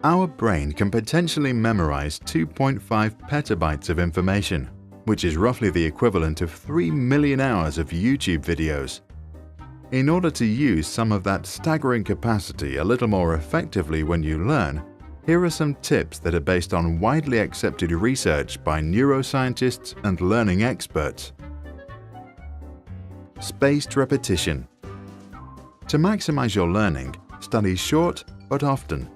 Our brain can potentially memorize 2.5 petabytes of information, which is roughly the equivalent of 3 million hours of YouTube videos. In order to use some of that staggering capacity a little more effectively when you learn, here are some tips that are based on widely accepted research by neuroscientists and learning experts. Spaced repetition. To maximize your learning, study short but often.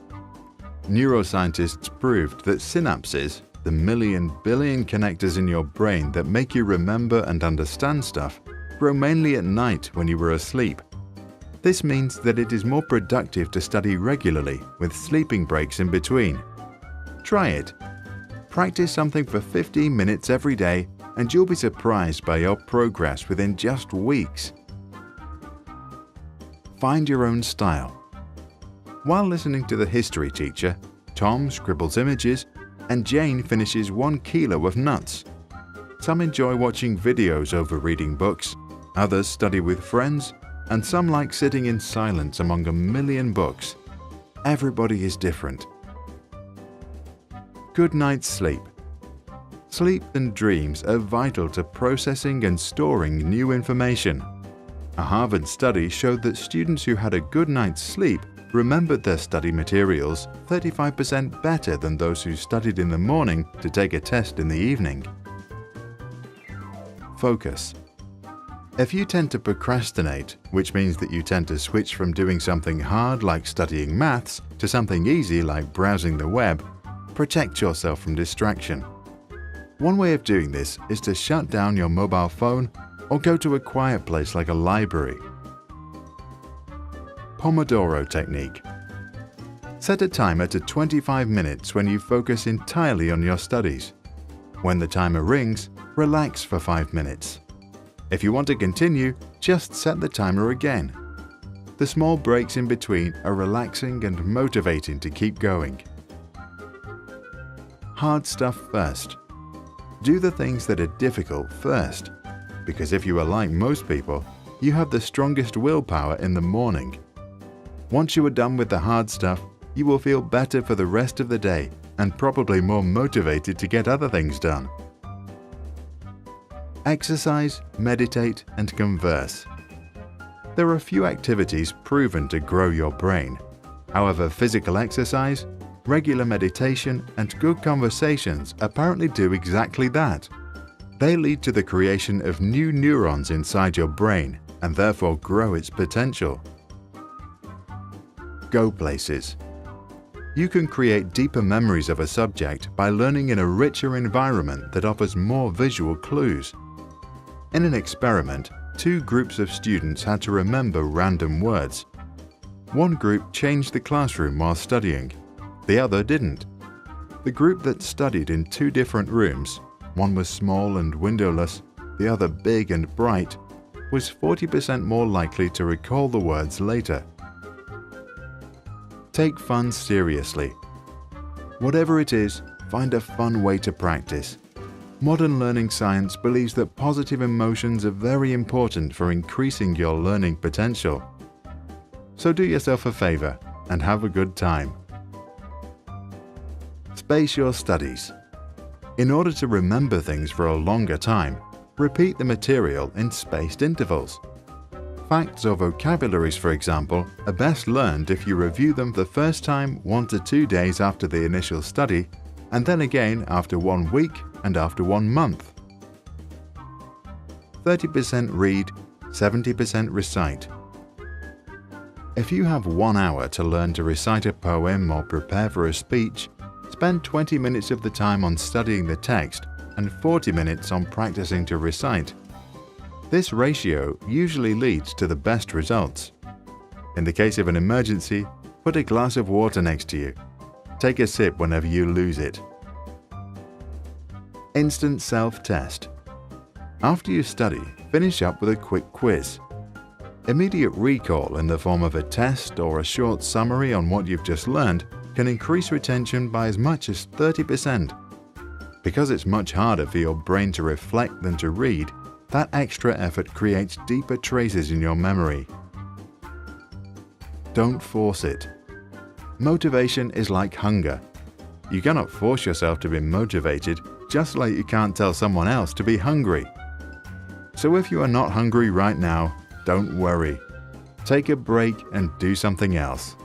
Neuroscientists proved that synapses, the million billion connectors in your brain that make you remember and understand stuff, grow mainly at night when you were asleep. This means that it is more productive to study regularly with sleeping breaks in between. Try it. Practice something for 15 minutes every day and you'll be surprised by your progress within just weeks. Find your own style. While listening to the history teacher, Tom scribbles images and Jane finishes 1 kilo of nuts. Some enjoy watching videos over reading books, others study with friends, and some like sitting in silence among a million books. Everybody is different. Good night's sleep. Sleep and dreams are vital to processing and storing new information. A Harvard study showed that students who had a good night's sleep remembered their study materials 35% better than those who studied in the morning to take a test in the evening. Focus. If you tend to procrastinate, which means that you tend to switch from doing something hard like studying maths to something easy like browsing the web, protect yourself from distraction. One way of doing this is to shut down your mobile phone or go to a quiet place like a library. Pomodoro technique. Set a timer to 25 minutes when you focus entirely on your studies. When the timer rings, relax for 5 minutes. If you want to continue, just set the timer again. The small breaks in between are relaxing and motivating to keep going. Hard stuff first. Do the things that are difficult first, because if you are like most people, you have the strongest willpower in the morning. Once you are done with the hard stuff, you will feel better for the rest of the day and probably more motivated to get other things done. Exercise, meditate, and converse. There are few activities proven to grow your brain. However, physical exercise, regular meditation, and good conversations apparently do exactly that. They lead to the creation of new neurons inside your brain and therefore grow its potential. Go places. You can create deeper memories of a subject by learning in a richer environment that offers more visual clues. In an experiment, 2 groups of students had to remember random words. One group changed the classroom while studying. The other didn't. The group that studied in 2 different rooms, one was small and windowless, the other big and bright, was 40% more likely to recall the words later. Take fun seriously. Whatever it is, find a fun way to practice. Modern learning science believes that positive emotions are very important for increasing your learning potential. So do yourself a favor and have a good time. Space your studies. In order to remember things for a longer time, repeat the material in spaced intervals. Facts or vocabularies, for example, are best learned if you review them the first time 1 to 2 days after the initial study, and then again after 1 week and after 1 month. 30% read, 70% recite. If you have 1 hour to learn to recite a poem or prepare for a speech, spend 20 minutes of the time on studying the text and 40 minutes on practicing to recite. This ratio usually leads to the best results. In the case of an emergency, put a glass of water next to you. Take a sip whenever you lose it. Instant self-test. After you study, finish up with a quick quiz. Immediate recall in the form of a test or a short summary on what you've just learned can increase retention by as much as 30%. Because it's much harder for your brain to reflect than to read, that extra effort creates deeper traces in your memory. Don't force it. Motivation is like hunger. You cannot force yourself to be motivated, just like you can't tell someone else to be hungry. So if you are not hungry right now, don't worry. Take a break and do something else.